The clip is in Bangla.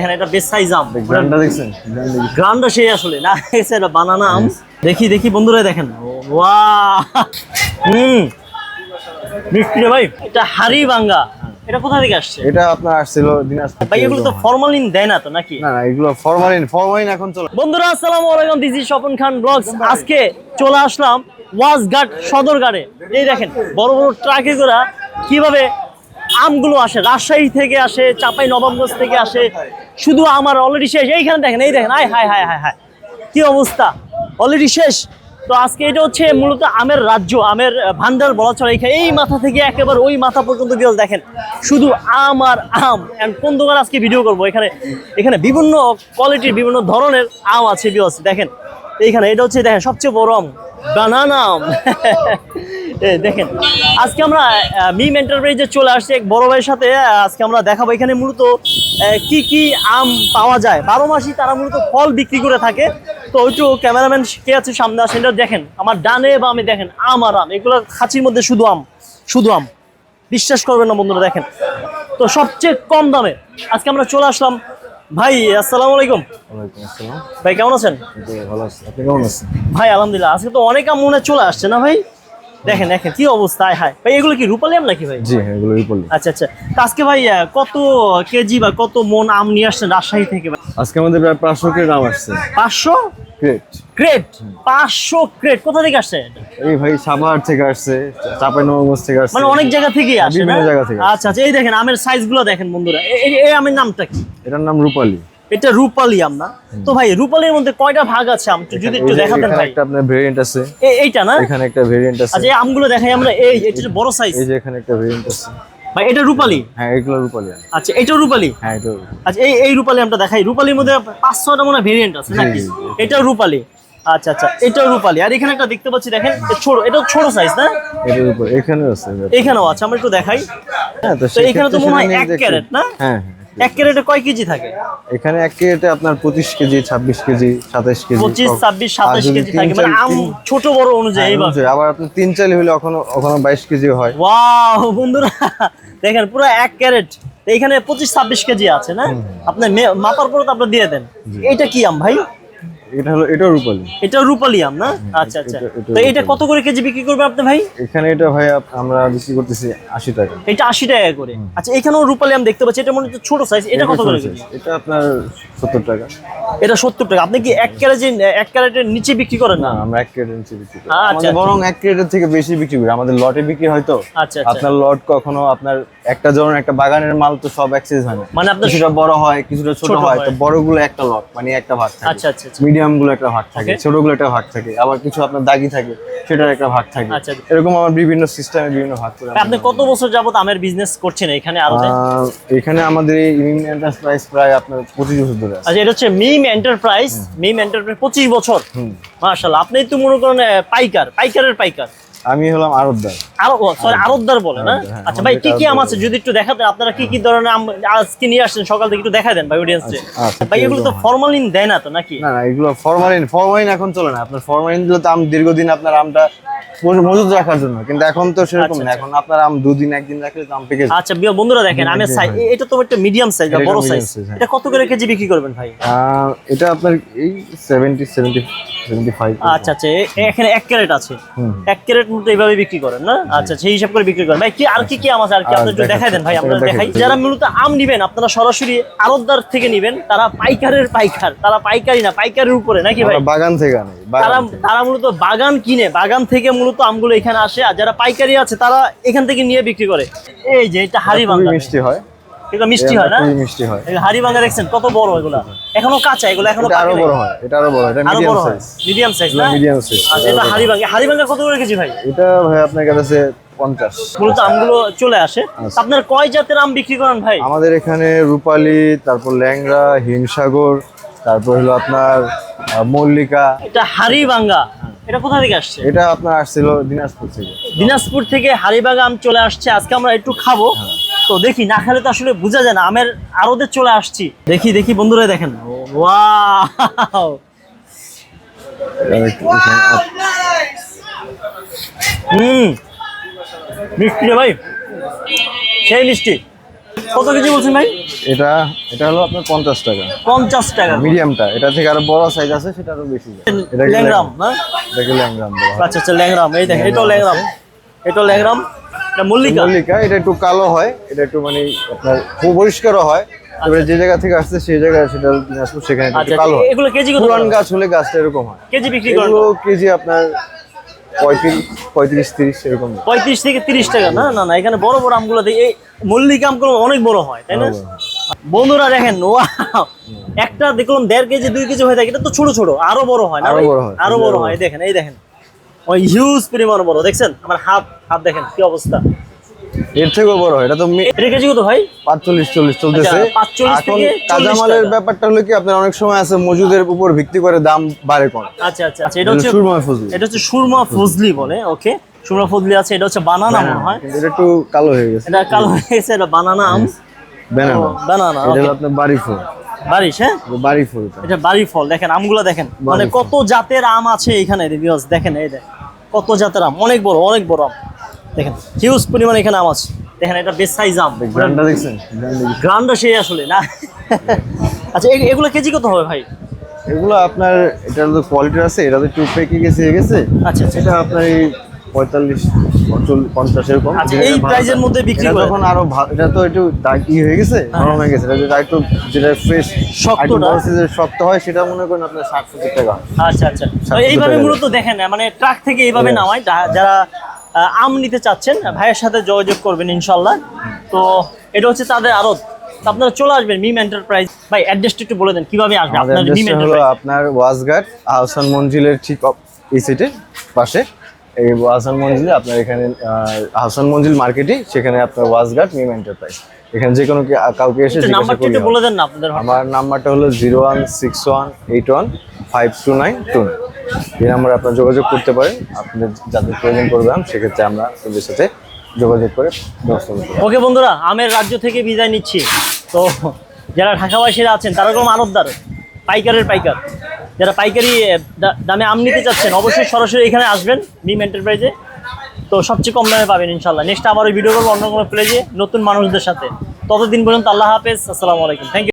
এখানে এটা বেশ সাইজ আম, গ্রান্ডটা দেখছেন? গ্রান্ডটা সেই আসলে না, এটা বানানা আম। দেখি দেখি বন্ধুরা দেখেন, ওয়াও, মিষ্টি রে ভাই। এটা হাড়ি ভাঙ্গা, এটা কোথা থেকে আসছে? এটা আপনার আসছিল দিনাজপুর ভাই এগুলো তো ফরমালিন দেয় না তো নাকি? না না, এগুলো ফরমালিন এখন চলে। বন্ধুরা আসসালামু আলাইকুম, this is Swapan Khan blogs. আজকে চলে আসলাম ওয়াজঘাট সদরঘাটে। এই দেখেন বড় বড় ট্রাকে করে কিভাবে আমগুলো আসে, রাজশাহী থেকে আসে, চাপাই নবাবগঞ্জ থেকে আসে। শুধু আমার অলরেডি শেষ। এইখানে দেখেন, এই দেখেন, আয় হায় হায় হায় হায়, কি অবস্থা, অলরেডি শেষ। তো আজকে এটা হচ্ছে মূলত আমের রাজ্য, আমের ভান্ডার বলা চলে। এখানে এই মাথা থেকে একেবারে ওই মাথা পর্যন্ত গিয়ে দেখেন শুধু আম আর আম। এন্ড কোন দোকান আজকে ভিডিও করবো, এখানে বিভিন্ন কোয়ালিটির বিভিন্ন ধরনের আম আছে। দেখেন এইখানে, এটা হচ্ছে দেখেন সবচেয়ে বড় আম, বানানা আম। দেখেন আজকে আমরা মিম এন্টারপ্রাইজে চলে আসছি এক বড় ভাইয়ের সাথে। আজকে আমরা দেখাবো এখানে মূলত কি কি আম পাওয়া যায়। 12 মাসই তারা মূলত ফল বিক্রি করে থাকে। তো ওইটু ক্যামেরাম্যান কে আছে সামনে আসেন, এটা দেখেন আমার ডানে বা আমি দেখেন আম আর আম, এগুলো খাঁচির মধ্যে শুধু আম, শুধু আম। বিশ্বাস করবেন না বন্ধুরা, দেখেন তো সবচেয়ে কম দামে আজকে আমরা চলে আসলাম। ভাই আসসালামু আলাইকুম। ওয়ালাইকুম আসসালাম। ভাই কেমন আছেন? ভালো আছি, আপনি কেমন আছেন? ভাই আলহামদুলিল্লাহ। আজকে তো অনেক আম মনে হয় চলে আসছে না ভাই? দেখেন দেখেন কি অবস্থা, হায় ভাই। এগুলো কি রূপালী আম নাকি ভাই? জি হ্যাঁ, এগুলোই বলি। আচ্ছা আচ্ছা। তো আজকে ভাই কত কেজি বা কত মন আম নিয়ে আসছেন রাজশাহী থেকে ভাই? আজকে আমাদের প্রায় 500 ক্রেট আম আসছে। 500 ক্রেট? ক্রেট, 500 ক্রেট কোথা থেকে আসছে? এই ভাই সাভার থেকে আসছে, চাঁপাইনবাবগঞ্জ থেকে আসছে, মানে অনেক জায়গা থেকেই আসে না? বিভিন্ন জায়গা থেকে। আচ্ছা আচ্ছা। এই দেখেন আমের সাইজ গুলো দেখেন বন্ধুরা। এই আমের নামটা কি? এটার নাম রূপালী। এটা রূপালী আম না? তো ভাই রূপালীর মধ্যে কয়টা ভাগ আছে আম, যদি একটু দেখাতেন ভাই। একটা আপনার ভেরিয়েন্ট আছে, এইটা না? এখানে একটা ভেরিয়েন্ট আছে। আচ্ছা এই আমগুলো দেখাই আমরা। এটা হচ্ছে বড় সাইজ। এই যে এখানে একটা ভেরিয়েন্ট আছে ভাই এটা রূপালী? হ্যাঁ, এগুলো রূপালী। আচ্ছা এটাও রূপালী? হ্যাঁ এটা। আচ্ছা এই রূপালী আমটা দেখাই। রূপালীর মধ্যে 5-6টা মনে হয় ভেরিয়েন্ট আছে নাকি? এটাও রূপালী? আচ্ছা আচ্ছা, এটাও রূপালী। আর এখানে একটা দেখতে পাচ্ছি দেখেন, ছোট, এটাও ছোট সাইজ না? এটার উপর এখানেও আছে। এখানেও আছে, আমরা একটু দেখাই। হ্যাঁ, তো এখানে তো মনে হয় 1 ক্যারেট না? হ্যাঁ, 1 ক্যারেটে কয় কেজি থাকে? এখানে 1 ক্যারেটে আপনার 25 কেজি, 26 কেজি, 27 কেজি, 25, 26, 27 কেজি থাকে, মানে আম ছোট বড় অনুযায়ী। এইভাবে আবার আপনি 3 চাইলে হলে ওখানে 22 কেজি হয়। ওয়াও বন্ধুরা দেখেন পুরো 1 ক্যারেট। এইখানে 25-26 কেজি আছে না? আপনি মাপার পরে তো আপনি দিয়ে দেন। এটা কি আম ভাই? এটাও রূপালী। এটা রূপালী আম না? আচ্ছা আচ্ছা। তো এটা কত করে কেজি বিক্রি করবে আপনি ভাই? এখানে এটা ভাই আমরা বিক্রি করতেছি 80 টাকা। এটা 80 টাকা করে। আচ্ছা এখানেও রূপালী আম দেখতে পাচ্ছি, এটা মনে হচ্ছে ছোট সাইজ। এটা কত করে কেজি? এটা আপনার 70 টাকা। এটা 70 টাকা। আপনি কি 1 ক্যারেটের নিচে বিক্রি করেন না? আমরা 1 ক্যারেটের নিচে বিক্রি করি। আচ্ছা, আমাদের বরং 1 ক্যারেটের থেকে বেশি বিক্রি করি। আমাদের লটে বিক্রি হয় তো। আচ্ছা আচ্ছা। আপনার লট কখনো আপনার একটা ধরুন একটা বাগানের মাল তো সব এক্সেস হয় না, মানে আপনার কিছুটা বড় হয় কিছুটা ছোট হয়। তো বড়গুলো একটা লট মানে একটা ভাগ থাকে, আচ্ছা আচ্ছা আচ্ছা। মিডিয়াম গুলো একটা ভাগ থাকে, Okay. ছোটগুলো একটা ভাগ থাকে, আবার কিছু আপনার দাগি থাকে সেটার একটা ভাগ থাকে। আচ্ছা। এরকম আমার বিভিন্ন সিস্টেমে বিভিন্ন ভাগ করে। আপনি কত বছর যাবত আমের বিজনেস করছেন এখানে আরতে? এখানে আমাদের এই মিম এন্টারপ্রাইজ প্রায় আপনার 25 বছর ধরে আছে। আচ্ছা এটা হচ্ছে মিম এন্টারপ্রাইজ। মিম এন্টারপ্রাইজ 25 বছর। মাশাআল্লাহ। আপনি তো মনে করেন পাইকারের পাইকার। আমি হলাম আড়তদার। আড়তদার বলে না? হ্যাঁ, আচ্ছা ভাই কি কি আম আছে যদি একটু দেখাতেন, আপনারা কি কি ধরনের আম আজকে নিয়ে আসছেন সকাল থেকে, একটু দেখাই দেন ভাই অডিয়েন্সকে। আচ্ছা, ভাই এগুলো তো ফরমালিন দেয় না তো নাকি? না না, এগুলো ফরমালিন এখন চলে না। আপনার ফরমালিন দিলে তো আম দীর্ঘদিন আপনার আমটা মজুত রাখার জন্য, কিন্তু এখন তো সেরকম না। এখন আপনার আম 2 দিন 1 দিন রাখলে তো আম পেকে যায়। আচ্ছা বন্ধুরা দেখেন আমের সাইজ, এটা তো একটা মিডিয়াম সাইজ বা বড় সাইজ। এটা কত করে কেজি বিক্রি করবেন ভাই? এটা আপনার এই 75। আচ্ছা আচ্ছা। এখানে 1 ক্যারেট আছে, 1 ক্যারেট মতো এইভাবে বিক্রি করেন না? আচ্ছা সেই হিসাব করে বিক্রি করেন ভাই। কি আর কি আম আছে আর কি আপনি একটু দেখাই দেন ভাই, আমরা দেখাই। যারা মূলত আম নেবেন আপনারা সরাসরি আড়তদার থেকে নেবেন, তারা পাইকারের পাইকার, তারা পাইকারি না পাইকারের উপরে নাকি ভাই? বাগান থেকে আনে, তারা মূলত বাগান কিনে, বাগান থেকে মূলত আমগুলো এখানে আসে। আর যারা পাইকারি আছে তারা এখান থেকে নিয়ে বিক্রি করে। এই যে এটা হাড়ি ভাঙ্গা, মিষ্টি হয়, এটা মিষ্টি হয় না? মিষ্টি হয়। হাড়ি ভাঙ্গা দেখছেন কত বড়, এগুলা এখনো কাঁচা, এগুলো এখনো আরো বড় হয়। এটা আরো বড়, এটা মিডিয়াম সাইজ। মিডিয়াম সাইজ না? Medium size. আচ্ছা এটা হাড়ি ভাঙ্গা কত করে কেজি ভাই? এটা ভাই আপনার কাছে 50। মূলত আমগুলো চলে আসে। আপনার কয় জাতের আম বিক্রি করেন ভাই? আমাদের এখানে রূপালী, তারপর ল্যাংড়া, হিমসাগর, তারপর হলো আপনার মল্লিকা। এটা হাড়ি ভাঙ্গা, এটা কোথা থেকে আসছে? এটা আপনার আসছিল দিনাজপুর থেকে। দিনাজপুর থেকে হাড়িবাগা আম চলে আসছে। আজকে আমরা একটু খাবো। তো দেখি, না খেলে তো আসলে বোঝা যায় না। আমের আড়তে চলে আসছি। দেখি বন্ধুরা দেখেন, ওয়াও মিষ্টি রে ভাই, সেই মিষ্টি। কত কেজি বলছেন ভাই? এটা এটা হলো আপনার 50 টাকা 50 টাকা। মিডিয়ামটা, এটা থেকে আরো বড় সাইজ আছে, সেটা আরো বেশি যায়। এটাকে ল্যাংরাম না? এটাকে ল্যাংরাম বলা হয়। আচ্ছা আচ্ছা, ল্যাংরাম। এই দেখেন, এটাও ল্যাংরাম, এটাও ল্যাংরাম। এটা মল্লিকা। মল্লিকা, এটা একটু কালো হয়, এটা একটু মানে আপনার খুব পরিষ্কারও হয়। এবারে যে জায়গা থেকে আসছে সেই জায়গায় সেটা দিনাজপুর, সেখানে একটু আচ্ছা, কালো হয়। এগুলো কেজি কত? পুরান গাছ হলে গাছটা এরকম হয়। কেজি বিক্রি করেন? এগুলো কেজি আপনার 35-30 এরকম। 35 থেকে 30 টাকা। না না না, এখানে বড় বড় আমগুলো দেখি, এই মল্লিকা আমগুলো অনেক বড় হয়, তাই না? বন্ধুরা দেখেন, ওয়াও, একটা দেখলাম 1.5 কেজি 2 কেজি হয়ে থাকে, এটা তো ছোট ছোট, আরো বড় হয় না? আরো ভাই? বড় হয়, আরো বড় হয়। দেখেন, এই দেখেন, ওই হিউজ পরিমাণ বড়, দেখছেন? আমার হাত হাত দেখেন কি অবস্থা। এর থেকেও বড় হয়। এটা তো এটা কেজি কত ভাই? 45-40 চলতেছে। আচ্ছা, 45 এখন থেকে 40 কাঁচামালের টাকা। ব্যাপারটা হলো কি, আপনার অনেক সময় আছে মজুদের উপর ভিত্তি করে দাম বাড়ে কম। আচ্ছা আচ্ছা আচ্ছা, এটা হচ্ছে সুরমা ফজলি। এটা হচ্ছে সুরমা ফজলি বলে। ওকে, সুরমা ফজলি আছে। এটা হচ্ছে বানানা মনে হয়। কিন্তু এটা একটু কালো হয়ে গেছে। এটা কালো হয়ে গেছে, এটা বানানা আম। ব্যানানা। বানানা, এটা হলো আপনার বাড়ি ফুল। বারিশ। হ্যাঁ, বাড়ি ফুল এটা। এটা বাড়ি ফল। দেখেন আমগুলো দেখেন, মানে বাড়ি কত জাতের আম আছে এখানে। রিভিউস দেখেন, এই দেখেন কত জাতের আম, অনেক বড় অনেক বড় আম। দেখেন হিউজ পরিমাণে এখানে আম আছে। দেখেন এটা বেশ সাইজ আম। গ্রানটা দেখছেন? গ্রান্ডা সেই আসলে না। আচ্ছা, এগুলো কেজি কত হবে ভাই? এগুলো আপনার, এটার তো কোয়ালিটি আছে, এটা তো একটু পেকে গেছে আচ্ছা আচ্ছা। এটা আপনার এই 45-50 এরকম। আচ্ছা, যেটা এই ভালো প্রাইজের থাকে। মধ্যে বিক্রি এটা করে যখন আরো এটা তো একটু হয়ে গেছে, নরম হয়ে গেছে। এটা যেটা একটু যেটা ফ্রেশ শক্তটা? শক্ত হয়, সেটা মনে করেন আপনার 60-70 টাকা। আচ্ছা আচ্ছা, 70 এইভাবে টাকা। মূলত দেখেন, মানে ট্রাক থেকে এইভাবে Yes. নামায়। যারা আম নিতে চাচ্ছেন, ভাইয়ের সাথে যোগাযোগ করবেন ইনশাল্লাহ। তো এটা হচ্ছে তাদের আড়ত। তো আপনারা চলে আসবেন মিম এন্টারপ্রাইজ। ভাই অ্যাড্রেসটা একটু বলে দেন, কিভাবে আসবে আমাদের আপনাদের মিম অ্যাড্রেসটা হলো এন্টারপ্রাইজ? আপনার ওয়াজঘাট আহসান মঞ্জিলের ঠিক এই সাইডে পাশে। এই আহসান মঞ্জিলে আপনার এখানে আহসান মঞ্জিল মার্কেটই, সেখানে আপনার ওয়াজঘাট মিম এন্টারপ্রাইজ। এখানে যে কোনো কাউকে এসে জিজ্ঞাসা নাম্বারটা করলে একটু হবে। বলে দেন না আপনাদের। আমার নাম্বারটা হলো 0161815292। এই নাম্বারে আপনারা যোগাযোগ করতে পারেন। আপনাদের যাদের প্রয়োজন পড়বে সেক্ষেত্রে আমরা আপনাদের সাথে যোগাযোগ করে ব্যবস্থা করতে পারি। ওকে বন্ধুরা, আমের রাজ্য থেকে বিদায় নিচ্ছি। তো যারা ঢাকাবাসীরা আছেন, তারা কোনো আড়তদার, পাইকারের পাইকার, যারা পাইকারি দামে আম নিতে চাচ্ছেন, অবশ্যই সরাসরি এখানে আসবেন মিম এন্টারপ্রাইজে। তো সবচেয়ে কম দামে পাবেন ইনশাল্লাহ। নেক্সট আবার ভিডিও করবো অন্য কোনো প্লেজে নতুন মানুষদের সাথে। ততদিন পর্যন্ত আল্লাহ হাফেজ, আসসালামু আলাইকুম, থ্যাংক ইউ।